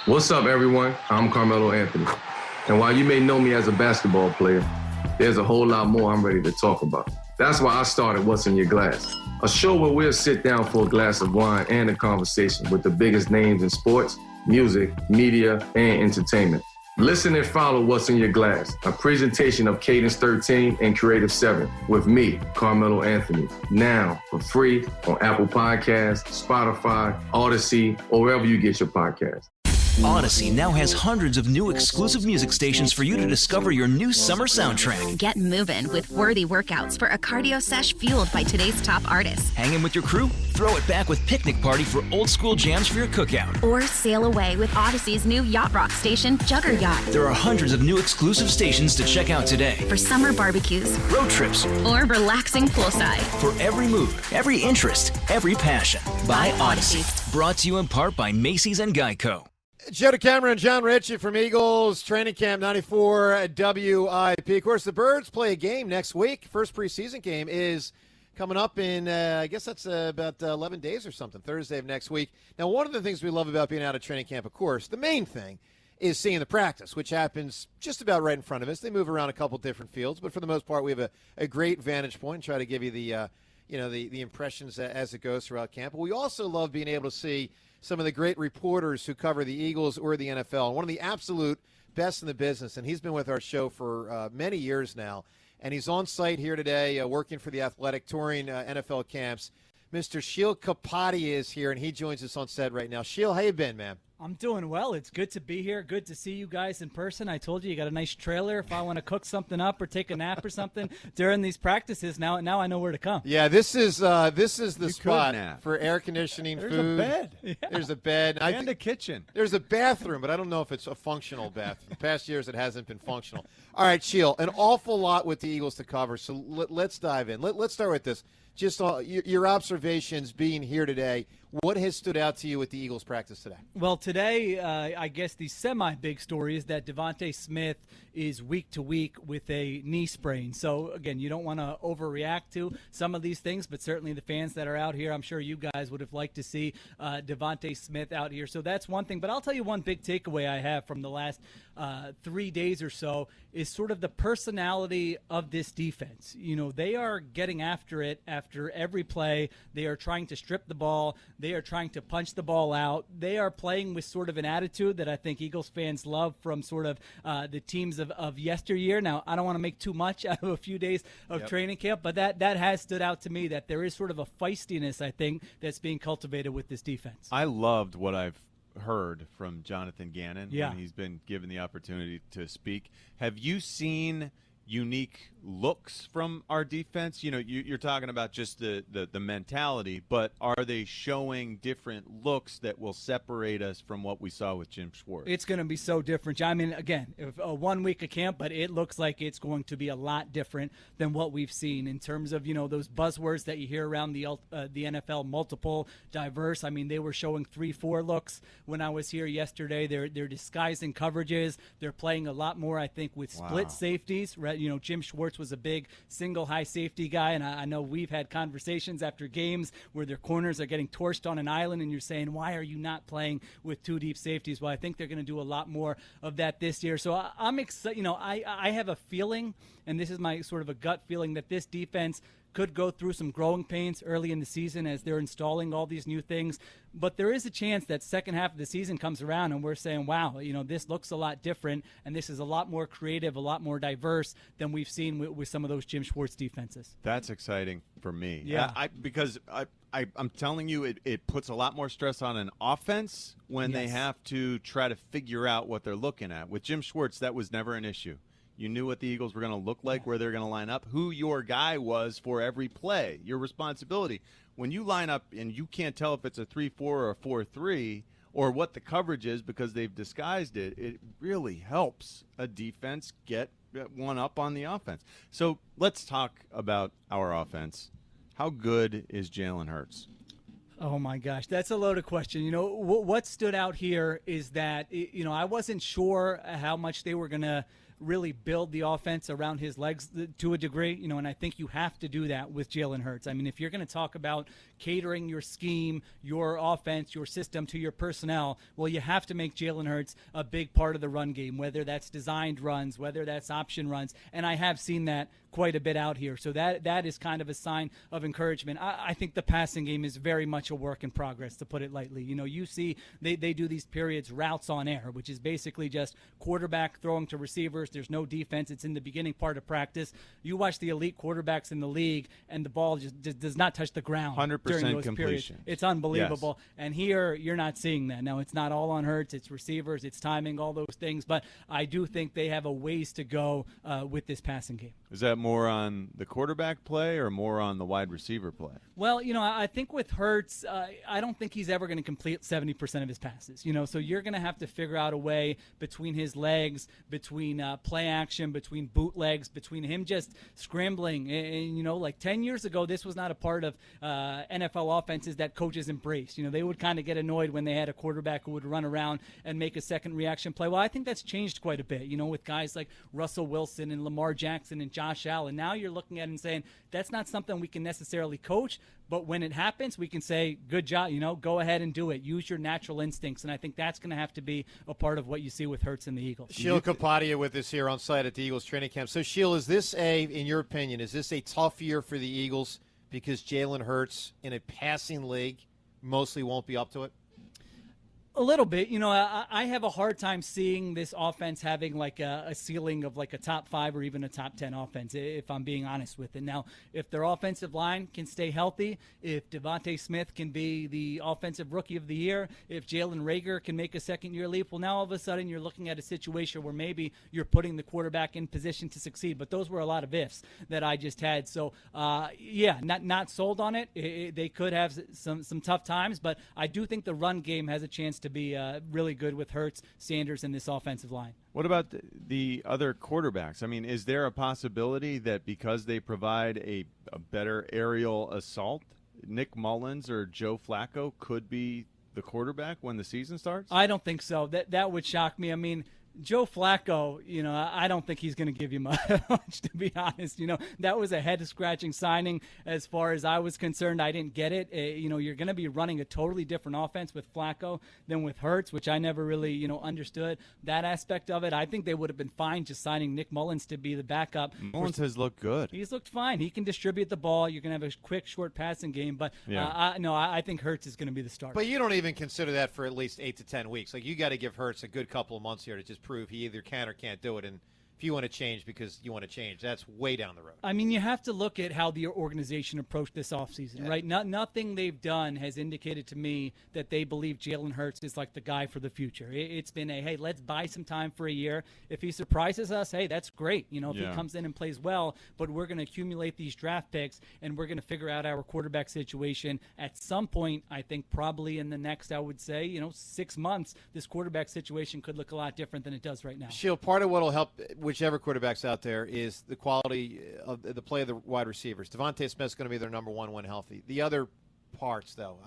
What's up, everyone? I'm Carmelo Anthony. And while you may know me as a basketball player, there's a whole lot more I'm ready to talk about. That's why I started What's in Your Glass, a show where we'll sit down for a glass of wine and a conversation with the biggest names in sports, music, media, and entertainment. Listen and follow What's in Your Glass, a presentation of Cadence 13 and Creative 7 with me, Carmelo Anthony, now for free on Apple Podcasts, Spotify, Odyssey, or wherever you get your podcasts. Odyssey now has hundreds of new exclusive music stations for you to discover your new summer soundtrack. Get moving with worthy workouts for a cardio sesh fueled by today's top artists. Hanging with your crew? Throw it back with Picnic Party for old school jams for your cookout. Or sail away with Odyssey's new yacht rock station, Jugger Yacht. There are hundreds of new exclusive stations to check out today. For summer barbecues, road trips, or relaxing poolside. For every mood, every interest, every passion. By Odyssey. Brought to you in part by Macy's and Geico. Joe DeCamera and John Ritchie from Eagles Training Camp 94 WIP. Of course, the Birds play a game next week. First preseason game is coming up in, I guess that's about 11 days or something, Thursday of next week. Now, one of the things we love about being out at training camp, of course, the main thing is seeing the practice, which happens just about right in front of us. They move around a couple different fields, but for the most part, we have a great vantage point and try to give you the impressions as it goes throughout camp. But we also love being able to see some of the great reporters who cover the Eagles or the NFL. One of the absolute best in the business, and he's been with our show for many years now, and he's on site here today working for The Athletic, touring NFL camps. Mr. Sheil Kapati is here, and he joins us on set right now. Sheil, how you been, man? I'm doing well. It's good to be here. Good to see you guys in person. I told you got a nice trailer if I want to cook something up or take a nap or something during these practices. Now I know where to come. Yeah, this is the you spot for air conditioning, There's food. There's a bed. Yeah. There's a bed. And a kitchen. There's a bathroom, but I don't know if it's a functional bath. The past years it hasn't been functional. All right, Sheil, an awful lot with the Eagles to cover, so let's dive in. Let's start with this. Just your observations being here today. What has stood out to you with the Eagles practice today? Well, today, I guess the semi-big story is that Devontae Smith is week to week with a knee sprain. So, again, you don't want to overreact to some of these things, but certainly the fans that are out here, I'm sure you guys would have liked to see Devontae Smith out here. So that's one thing. But I'll tell you one big takeaway I have from the last 3 days or so is sort of the personality of this defense. You know, they are getting after it after every play. They are trying to strip the ball. They are trying to punch the ball out. They are playing with sort of an attitude that I think Eagles fans love from sort of the teams of yesteryear. Now, I don't want to make too much out of a few days of training camp, but that has stood out to me that there is sort of a feistiness, I think, that's being cultivated with this defense. I loved what I've heard from Jonathan Gannon when he's been given the opportunity to speak. Have you seen unique looks from our defense? You know, you're talking about just the mentality, but are they showing different looks that will separate us from what we saw with Jim Schwartz? It's going to be so different. I mean, again, 1 week of camp, but it looks like it's going to be a lot different than what we've seen in terms of, you know, those buzzwords that you hear around the NFL, multiple, diverse. I mean, they were showing 3-4 looks when I was here yesterday. They're disguising coverages. They're playing a lot more, I think, with split safeties. Right? You know, Jim Schwartz was a big single high safety guy, and I know we've had conversations after games where their corners are getting torched on an island, and you're saying, why are you not playing with two deep safeties? Well, I think they're going to do a lot more of that this year. So I'm excited. You know, I have a feeling, and this is my sort of a gut feeling, that this defense could go through some growing pains early in the season as they're installing all these new things. But there is a chance that second half of the season comes around and we're saying, wow, you know, this looks a lot different and this is a lot more creative, a lot more diverse than we've seen with some of those Jim Schwartz defenses. That's exciting for me. Yeah. Because I'm telling you, it puts a lot more stress on an offense when they have to try to figure out what they're looking at. With Jim Schwartz, that was never an issue. You knew what the Eagles were going to look like, where they're going to line up, who your guy was for every play, your responsibility. When you line up and you can't tell if it's a 3-4 or a 4-3 or what the coverage is because they've disguised it, it really helps a defense get one up on the offense. So let's talk about our offense. How good is Jalen Hurts? Oh, my gosh. That's a loaded question. You know, what stood out here is that, you know, I wasn't sure how much they were going to really build the offense around his legs to a degree, you know, and I think you have to do that with Jalen Hurts. I mean, if you're going to talk about catering your scheme, your offense, your system to your personnel, well, you have to make Jalen Hurts a big part of the run game, whether that's designed runs, whether that's option runs. And I have seen that quite a bit out here. So that is kind of a sign of encouragement. I think the passing game is very much a work in progress, to put it lightly. You see they do these periods routes on air, which is basically just quarterback throwing to receivers. There's no defense. It's in the beginning part of practice. You watch the elite quarterbacks in the league, and the ball just does not touch the ground 100% during those completion. periods. It's unbelievable. Yes. And here, you're not seeing that. Now, it's not all on Hurts. It's receivers. It's timing, all those things. But I do think they have a ways to go with this passing game. Is that more on the quarterback play or more on the wide receiver play? Well, I think with Hurts, I don't think he's ever going to complete 70% of his passes. So you're going to have to figure out a way between his legs, between play action, between bootlegs, between him just scrambling. And like 10 years ago, this was not a part of NFL offenses that coaches embraced. They would kind of get annoyed when they had a quarterback who would run around and make a second reaction play. Well, I think that's changed quite a bit, with guys like Russell Wilson and Lamar Jackson and Josh Allen. Now you're looking at it and saying, that's not something we can necessarily coach, but when it happens, we can say, good job, go ahead and do it. Use your natural instincts, and I think that's going to have to be a part of what you see with Hurts and the Eagles. Sheil Kapadia with us here on site at the Eagles training camp. So, Sheil, in your opinion, is this a tough year for the Eagles because Jalen Hurts in a passing league mostly won't be up to it? A little bit. I have a hard time seeing this offense having like a ceiling of like a top 5 or even a top 10 offense, if I'm being honest with it. Now, if their offensive line can stay healthy, if Devontae Smith can be the offensive rookie of the year, if Jalen Reagor can make a second-year leap, well, now all of a sudden you're looking at a situation where maybe you're putting the quarterback in position to succeed. But those were a lot of ifs that I just had. So, not sold on it. They could have some tough times, but I do think the run game has a chance to be really good with Hurts, Sanders, and this offensive line. What about the other quarterbacks? I mean, is there a possibility that because they provide a better aerial assault, Nick Mullins or Joe Flacco could be the quarterback when the season starts? I don't think so. That would shock me. I mean, Joe Flacco, I don't think he's going to give you much, to be honest. That was a head-scratching signing as far as I was concerned. I didn't get it. You're going to be running a totally different offense with Flacco than with Hurts, which I never really, understood that aspect of it. I think they would have been fine just signing Nick Mullins to be the backup. Mullins has looked good. He's looked fine. He can distribute the ball. You're going to have a quick, short passing game. But, I think Hurts is going to be the starter. But you don't even consider that for at least 8 to 10 weeks. Like, you got to give Hurts a good couple of months here to just prove he either can or can't do it. And if you want to change because you want to change, that's way down the road. I mean, you have to look at how the organization approached this offseason, right? Nothing they've done has indicated to me that they believe Jalen Hurts is like the guy for the future. It's been hey, let's buy some time for a year. If he surprises us, hey, that's great. If he comes in and plays well, but we're going to accumulate these draft picks and we're going to figure out our quarterback situation at some point. I think probably in the next, I would say, 6 months, this quarterback situation could look a lot different than it does right now. Sheil, part of what will help whichever quarterback's out there is the quality of the play of the wide receivers. Devontae Smith's going to be their number one when healthy. The other parts, though,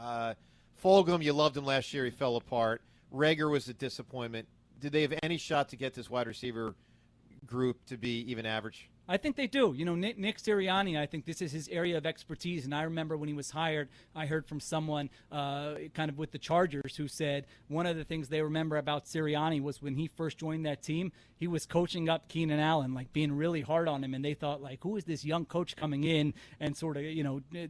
Fulgham, you loved him last year. He fell apart. Reagor was a disappointment. Did they have any shot to get this wide receiver group to be even average? I think they do. Nick Sirianni, I think this is his area of expertise. And I remember when he was hired, I heard from someone kind of with the Chargers who said one of the things they remember about Sirianni was when he first joined that team, he was coaching up Keenan Allen, like being really hard on him. And they thought, like, who is this young coach coming in and sort of,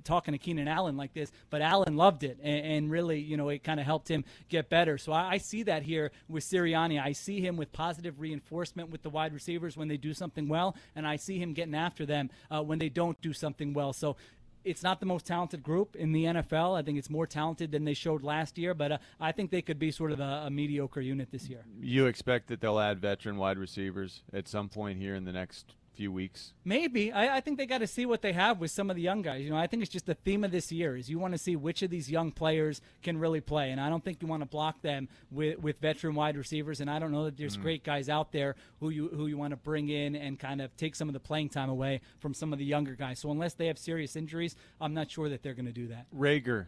talking to Keenan Allen like this? But Allen loved it. And really, it kind of helped him get better. So I see that here with Sirianni. I see him with positive reinforcement with the wide receivers when they do something well. And I see him getting after them when they don't do something well. So it's not the most talented group in the NFL. I think it's more talented than they showed last year, but I think they could be sort of a mediocre unit this year. You expect that they'll add veteran wide receivers at some point here in the next few weeks? Maybe. I think they got to see what they have with some of the young guys. I think it's just the theme of this year is you want to see which of these young players can really play, and I don't think you want to block them with veteran wide receivers, and I don't know that there's great guys out there who you want to bring in and kind of take some of the playing time away from some of the younger guys. So unless they have serious injuries, I'm not sure that they're going to do that. Reagor,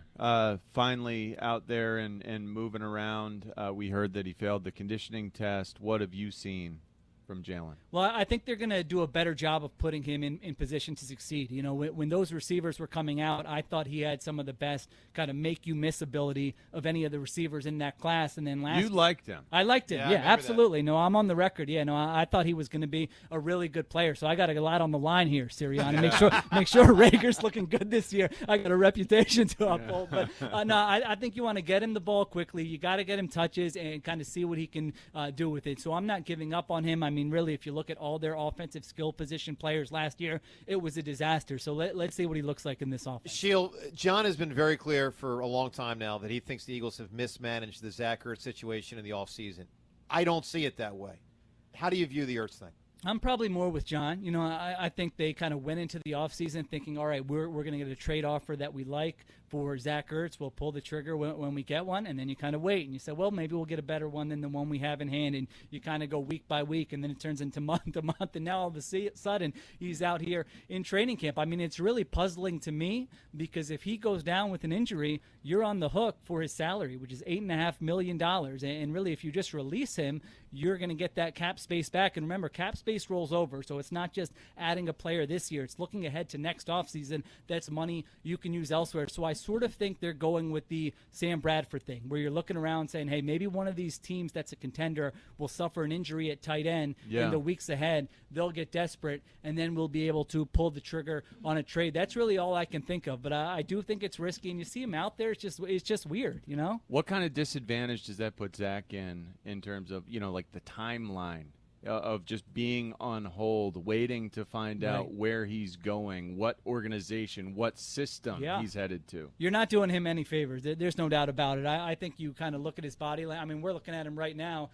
finally out there and moving around. We heard that he failed the conditioning test. What have you seen from Jalen? Well, I think they're going to do a better job of putting him in position to succeed. You know, when those receivers were coming out, I thought he had some of the best kind of make-you-miss ability of any of the receivers in that class. And then You liked him. I liked him. Yeah, I Yeah, remember absolutely. No, I'm on the record. Yeah, no, I thought he was going to be a really good player. So I got a lot on the line here, Sirianni. Make sure Rager's looking good this year. I got a reputation to uphold. But no, I think you want to get him the ball quickly. You got to get him touches and kind of see what he can do with it. So I'm not giving up on him. I mean, really, if you look at all their offensive skill position players last year, it was a disaster. So let's see what he looks like in this offense. Shield, John has been very clear for a long time now that he thinks the Eagles have mismanaged the Zach Ertz situation in the offseason. I don't see it that way. How do you view the Ertz thing? I'm probably more with John. You know, I think they kind of went into the offseason thinking, all right, we're going to get a trade offer that we like for Zach Ertz. We'll pull the trigger when we get one, and then you kind of wait. And you say, well, maybe we'll get a better one than the one we have in hand. And you kind of go week by week, and then it turns into month to month. And now all of a sudden, he's out here in training camp. I mean, it's really puzzling to me because if he goes down with an injury, you're on the hook for his salary, which is $8.5 million. And really, if you just release him, you're going to get that cap space back. And remember, cap space rolls over, so it's not just adding a player this year. It's looking ahead to next offseason. That's money you can use elsewhere. So I sort of think they're going with the Sam Bradford thing, where you're looking around saying, hey, maybe one of these teams that's a contender will suffer an injury at tight end in the weeks ahead. They'll get desperate, and then we'll be able to pull the trigger on a trade. That's really all I can think of. But I do think it's risky, and you see him out there, it's just weird, you know? What kind of disadvantage does that put Zach in terms of, you know, like the timeline of just being on hold, waiting to find out where he's going, what organization, what system he's headed to? You're not doing him any favors. There's no doubt about it. I think you kind of look at his body. I mean, we're looking at him right now.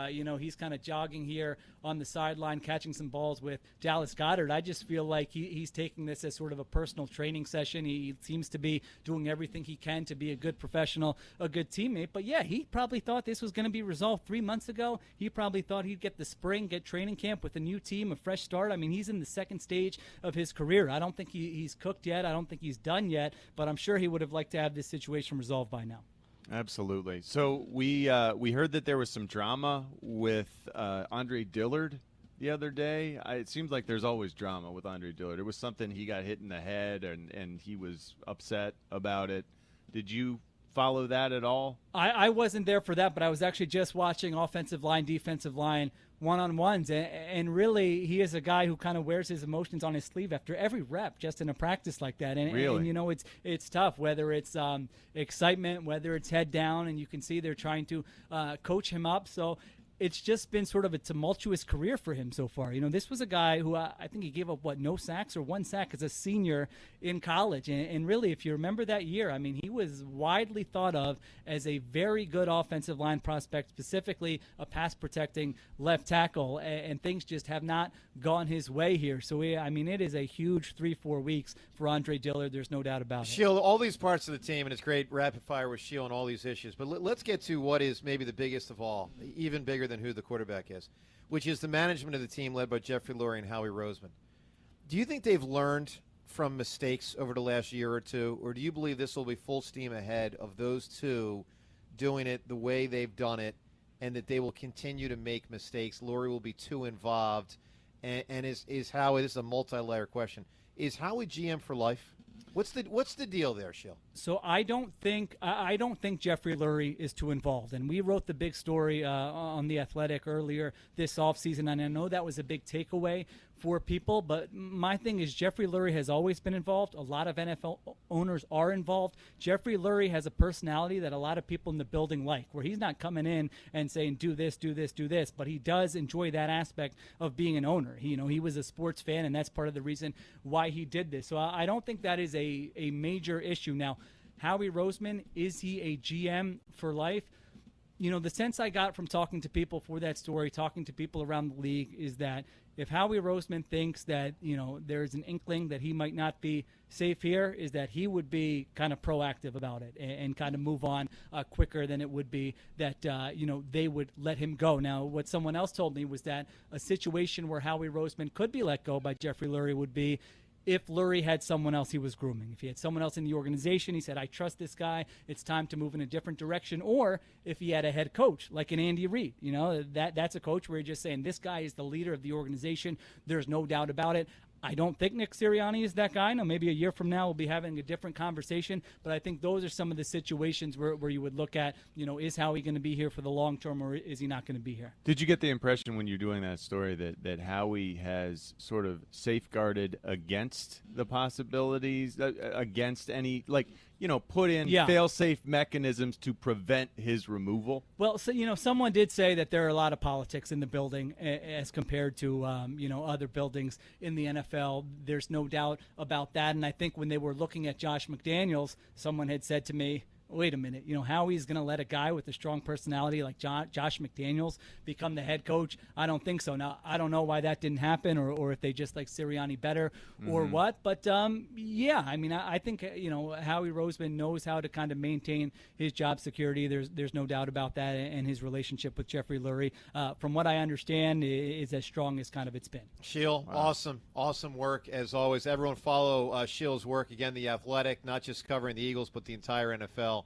You know, he's kind of jogging here on the sideline, catching some balls with Dallas Goedert. I just feel like he's taking this as sort of a personal training session. He seems to be doing everything he can to be a good professional, a good teammate. But, yeah, he probably thought this was going to be resolved 3 months ago. He probably thought he'd get the spring, get training camp with a new team, a fresh start. I mean, he's in the second stage of his career. I don't think he's cooked yet. I don't think he's done yet. But I'm sure he would have liked to have this situation resolved by now. Absolutely. So we heard that there was some drama with Andre Dillard the other day. It seems like there's always drama with Andre Dillard. It was something he got hit in the head, and he was upset about it. Did you follow that at all? I wasn't there for that, but I was actually just watching offensive line, defensive line, one-on-ones, and really he is a guy who kind of wears his emotions on his sleeve after every rep, just in a practice like that. And you know, it's tough, whether it's excitement, whether it's head down, and you can see they're trying to coach him up. So it's just been sort of a tumultuous career for him so far. You know, this was a guy who I think he gave up, no sacks or 1 sack as a senior in college. And really, if you remember that year, I mean, he was widely thought of as a very good offensive line prospect, specifically a pass-protecting left tackle, and things just have not gone his way here. So, I mean, it is a huge 3-4 weeks for Andre Dillard. There's no doubt about it. Shield, all these parts of the team, and it's great rapid fire with Shield and all these issues, but let's get to what is maybe the biggest of all, even bigger than who the quarterback is, which is the management of the team led by Jeffrey Lurie and Howie Roseman. Do you think they've learned from mistakes over the last year or two, or do you believe this will be full steam ahead of those two doing it the way they've done it, and that they will continue to make mistakes? Lurie will be too involved, and is Howie, this is a multi-layer question, is Howie GM for life? What's the deal there, Shill? So I don't think Jeffrey Lurie is too involved. And we wrote the big story on The Athletic earlier this offseason, and I know that was a big takeaway for people. But my thing is Jeffrey Lurie has always been involved. A lot of NFL owners are involved. Jeffrey Lurie has a personality that a lot of people in the building like, where he's not coming in and saying, do this, do this, do this. But he does enjoy that aspect of being an owner. He was a sports fan, and that's part of the reason why he did this. So I don't think that is a major issue. Now, Howie Roseman, is he a GM for life? You know, the sense I got from talking to people for that story, talking to people around the league, is that if Howie Roseman thinks that, you know, there's an inkling that he might not be safe here, is that he would be kind of proactive about it and kind of move on quicker than it would be that, you know, they would let him go. Now, what someone else told me was that a situation where Howie Roseman could be let go by Jeffrey Lurie would be if Lurie had someone else he was grooming. If he had someone else in the organization, he said, I trust this guy, it's time to move in a different direction. Or if he had a head coach like an Andy Reid, that's a coach where you're just saying, this guy is the leader of the organization. There's no doubt about it. I don't think Nick Sirianni is that guy. Now, maybe a year from now we'll be having a different conversation, but I think those are some of the situations where you would look at, is Howie going to be here for the long term, or is he not going to be here? Did you get the impression when you're doing that story that Howie has sort of safeguarded against the possibilities, against any, put in fail-safe mechanisms to prevent his removal? Well, so, someone did say that there are a lot of politics in the building as compared to, other buildings in the NFL. There's no doubt about that. And I think when they were looking at Josh McDaniels, someone had said to me, wait a minute, Howie's going to let a guy with a strong personality like Josh McDaniels become the head coach? I don't think so. Now, I don't know why that didn't happen, or if they just like Sirianni better or what. But, I think, Howie Roseman knows how to kind of maintain his job security. There's no doubt about that, and his relationship with Jeffrey Lurie, from what I understand, is as strong as kind of it's been. Sheil, awesome work as always. Everyone follow Sheil's work. Again, The Athletic, not just covering the Eagles, but the entire NFL.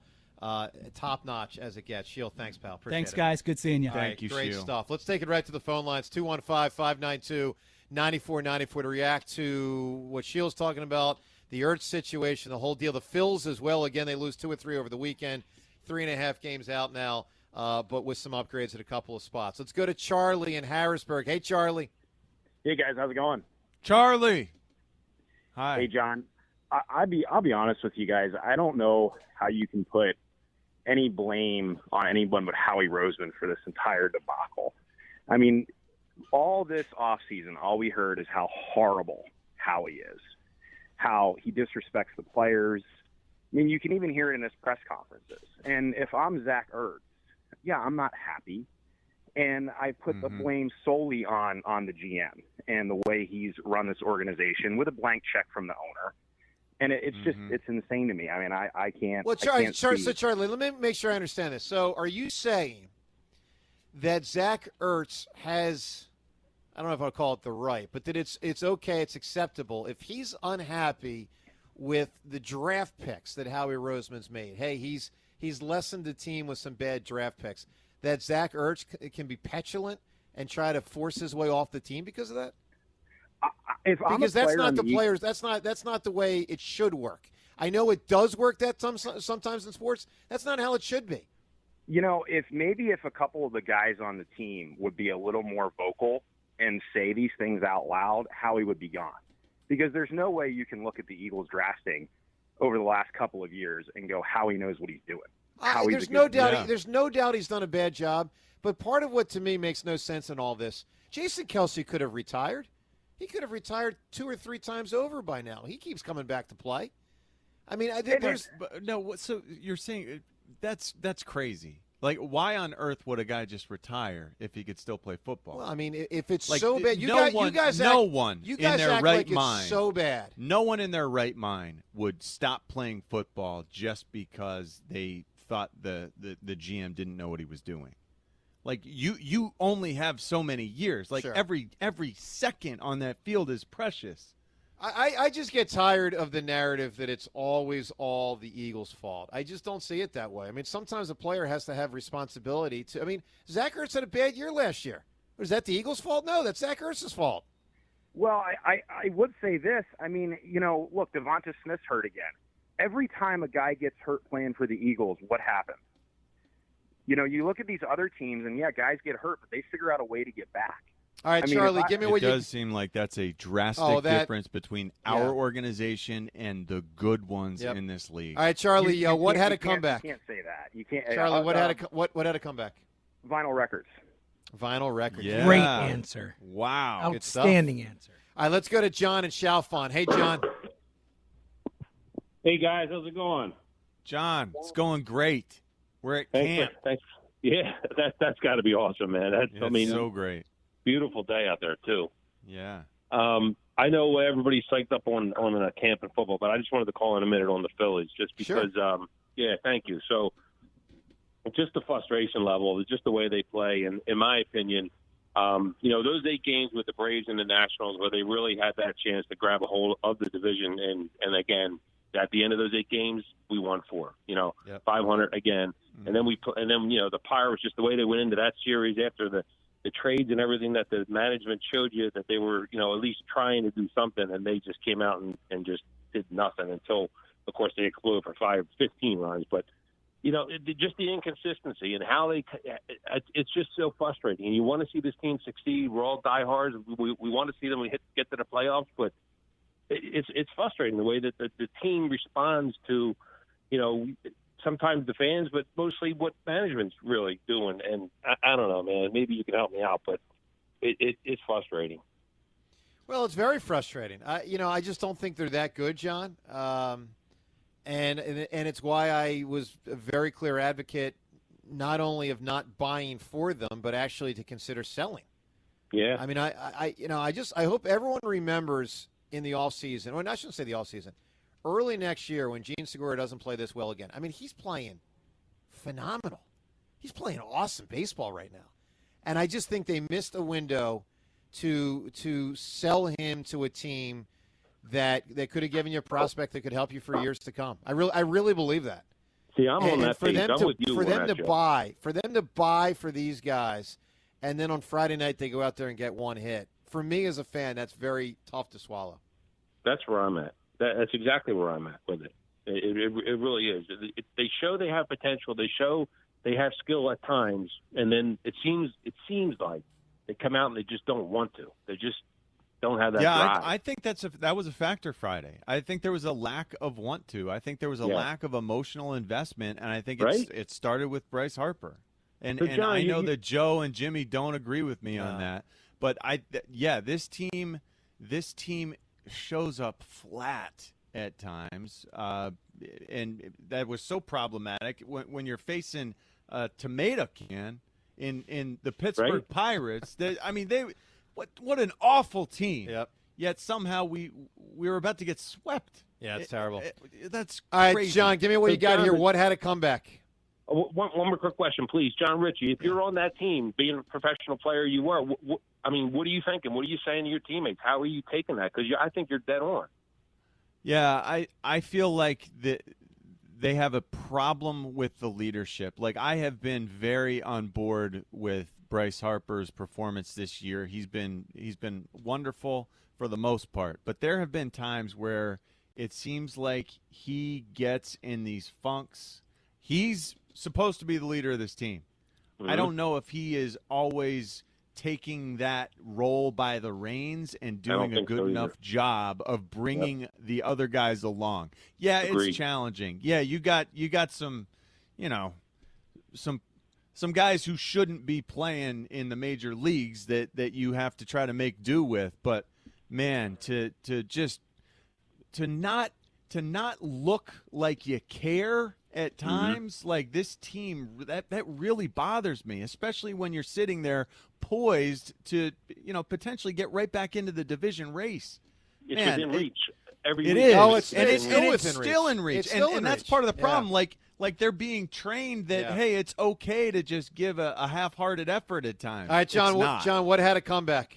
Top-notch as it gets. Sheil, thanks, pal. Appreciate Thanks, it. guys. Good seeing you. Thank you, Great Sheil. stuff. Let's take it right to the phone lines, 215-592-9494, to react to what Sheil's talking about, the Ertz situation, the whole deal. The Phils as well. Again, they lose 2 or 3 over the weekend. 3.5 games out now, but with some upgrades at a couple of spots. Let's go to Charlie in Harrisburg. Hey, Charlie. Hey, guys. How's it going? Charlie. Hi. Hey, John. I'll be honest with you guys. I don't know how you can put any blame on anyone but Howie Roseman for this entire debacle. I mean, all this offseason, all we heard is how horrible Howie is, how he disrespects the players. I mean, you can even hear it in his press conferences. And if I'm Zach Ertz, I'm not happy. And I put the blame solely on the GM and the way he's run this organization with a blank check from the owner. And it's just, it's insane to me. I mean, I can't. Well, I can't see. So Charlie, let me make sure I understand this. So are you saying that Zach Ertz has, I don't know if I'll call it the right, but that it's okay, it's acceptable if he's unhappy with the draft picks that Howie Roseman's made? Hey, he's lessened the team with some bad draft picks. That Zach Ertz can be petulant and try to force his way off the team because of that? Because that's not the players. That's not the way it should work. I know it does work that sometimes in sports. That's not how it should be. If a couple of the guys on the team would be a little more vocal and say these things out loud, Howie would be gone. Because there's no way you can look at the Eagles drafting over the last couple of years and go, Howie knows what he's doing. There's no doubt he's done a bad job. But part of what to me makes no sense in all this, Jason Kelce could have retired. He could have retired 2 or 3 times over by now. He keeps coming back to play. I mean, I think so you're saying that's crazy. Like, why on earth would a guy just retire if he could still play football? Well, I mean, if it's so bad, you guys act like it's so bad. No one in their right mind would stop playing football just because they thought the GM didn't know what he was doing. Like, you only have so many years. Like, sure. every second on that field is precious. I just get tired of the narrative that it's always all the Eagles' fault. I just don't see it that way. I mean, sometimes a player has to have responsibility to. I mean, Zach Ertz had a bad year last year. Was that the Eagles' fault? No, that's Zach Ertz's fault. Well, I would say this. I mean, look, Devonta Smith's hurt again. Every time a guy gets hurt playing for the Eagles, what happens? You look at these other teams, and, guys get hurt, but they figure out a way to get back. All right, Charlie, give me what you – It does seem like that's a drastic difference between our organization and the good ones in this league. All right, Charlie, what had a comeback? You can't say that. You can't. Charlie, what had a comeback? Vinyl records. Vinyl records. Yeah. Great answer. Wow. Outstanding answer. All right, let's go to John and Chalfont. Hey, John. Hey, guys. How's it going? John, it's going great. We're at camp. Thanks. Yeah, that's got to be awesome, man. It's so great. Beautiful day out there, too. Yeah. I know everybody's psyched up on camp and football, but I just wanted to call in a minute on the Phillies just because, thank you. So just the frustration level, just the way they play, and in my opinion, Those 8 games with the Braves and the Nationals where they really had that chance to grab a hold of the division. And again, at the end of those 8 games, we won 4, 500 again. Mm-hmm. And then the Pirates, just the way they went into that series after the trades and everything that the management showed you that they were, at least trying to do something, and they just came out and just did nothing until, of course, they exploded for 15 runs. But, just the inconsistency and how it's just so frustrating. And you want to see this team succeed. We're all diehards. We want to see them get to the playoffs, but it's frustrating the way that the team responds to, sometimes the fans, but mostly what management's really doing. And I don't know, man. Maybe you can help me out, but it's frustrating. Well, it's very frustrating. I just don't think they're that good, John. And it's why I was a very clear advocate, not only of not buying for them, but actually to consider selling. Yeah. I mean, I hope everyone remembers in the offseason, or I shouldn't say the offseason, early next year when Gene Segura doesn't play this well again. I mean, he's playing phenomenal. He's playing awesome baseball right now. And I just think they missed a window to sell him to a team that could have given you a prospect that could help you for years to come. I really believe that. See, I'm on that page. I'm with you. For them to buy for these guys, and then on Friday night they go out there and get one hit. For me as a fan, that's very tough to swallow. That's where I'm at. That's exactly where I'm at with it. It really is. They show they have potential. They show they have skill at times, and then it seems like they come out and they just don't want to. They just don't have that drive. I think that was a factor Friday. I think there was a lack of want to. I think there was a lack of emotional investment, and I think it started with Bryce Harper. And John, I know that Joe and Jimmy don't agree with me on that, but this team shows up flat at times, and that was so problematic when you're facing a tomato can in the Pittsburgh Pirates. What an awful team. Yep. Yet somehow we were about to get swept. Yeah, it's terrible. That's all right, crazy. John, give me what you got here. What had a comeback? One more quick question, please. John Ritchie, if you're on that team, being a professional player you were, what are you thinking? What are you saying to your teammates? How are you taking that? Because I think you're dead on. Yeah, I feel like they have a problem with the leadership. Like, I have been very on board with Bryce Harper's performance this year. He's been wonderful for the most part, but there have been times where it seems like he gets in these funks. He's supposed to be the leader of this team. Mm-hmm. I don't know if he is always taking that role by the reins and doing a good enough job of bringing the other guys along. Yeah, Agreed. It's challenging. Yeah, you got some guys who shouldn't be playing in the major leagues that you have to try to make do with. But man, to not look like you care at times, like this team, that really bothers me, especially when you're sitting there poised to, potentially get right back into the division race. It's within reach. It is. Oh, it's still in reach. And that's part of the problem. Yeah. Like they're being trained that, hey, it's okay to just give a half-hearted effort at times. All right, John, what had a comeback?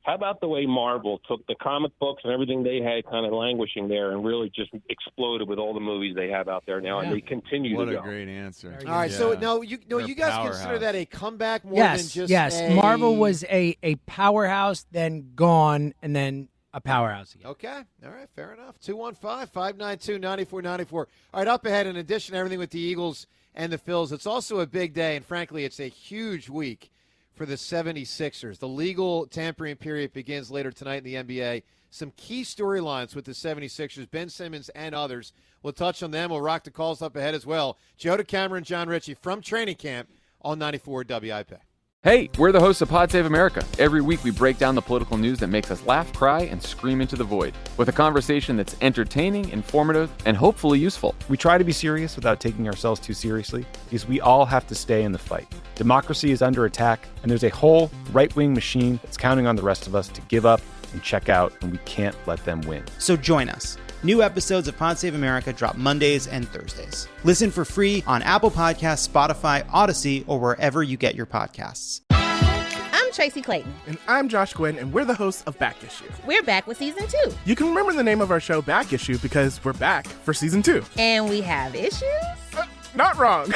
How about the way Marvel took the comic books and everything they had kind of languishing there and really just exploded with all the movies they have out there now, and they continue to go. What a great answer. All right, so you guys consider that a comeback more than just Marvel was a powerhouse, then gone, and then a powerhouse again. Okay. All right, fair enough. 215-592-9494. All right, up ahead, in addition to everything with the Eagles and the Phils, it's also a big day, and frankly, it's a huge week for the 76ers. The legal tampering period begins later tonight in the NBA. Some key storylines with the 76ers, Ben Simmons and others. We'll touch on them. We'll rock the calls up ahead as well. Joe DeCamera and John Ritchie from training camp on 94 WIP. Hey, we're the hosts of Pod Save America. Every week we break down the political news that makes us laugh, cry, and scream into the void with a conversation that's entertaining, informative, and hopefully useful. We try to be serious without taking ourselves too seriously because we all have to stay in the fight. Democracy is under attack, and there's a whole right-wing machine that's counting on the rest of us to give up and check out, and we can't let them win. So join us. New episodes of Pod Save America drop Mondays and Thursdays. Listen for free on Apple Podcasts, Spotify, Odyssey, or wherever you get your podcasts. I'm I'm Tracy Clayton. And I'm Josh Gwynn, and we're the hosts of Back Issue. We're back with Season 2. You can remember the name of our show, Back Issue, because we're back for Season 2. And we have issues? Not wrong.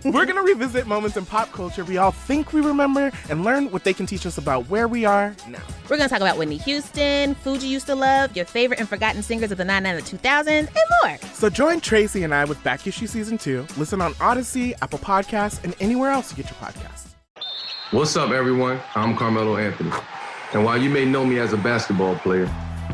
We're going to revisit moments in pop culture we all think we remember and learn what they can teach us about where we are now. We're going to talk about Whitney Houston, food you used to love, your favorite and forgotten singers of the 90s and the 2000s, and more. So join Tracy and I with Back Issue Season 2. Listen on Odyssey, Apple Podcasts, and anywhere else you get your podcasts. What's up, everyone? I'm Carmelo Anthony. And while you may know me as a basketball player,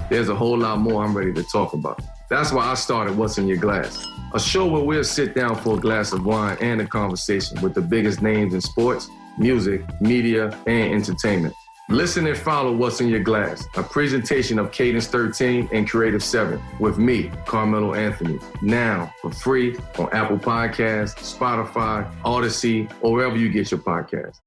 there's a whole lot more I'm ready to talk about. That's why I started What's in Your Glass, a show where we'll sit down for a glass of wine and a conversation with the biggest names in sports, music, media, and entertainment. Listen and follow What's in Your Glass, a presentation of Cadence 13 and Creative 7 with me, Carmelo Anthony, now for free on Apple Podcasts, Spotify, Odyssey, or wherever you get your podcasts.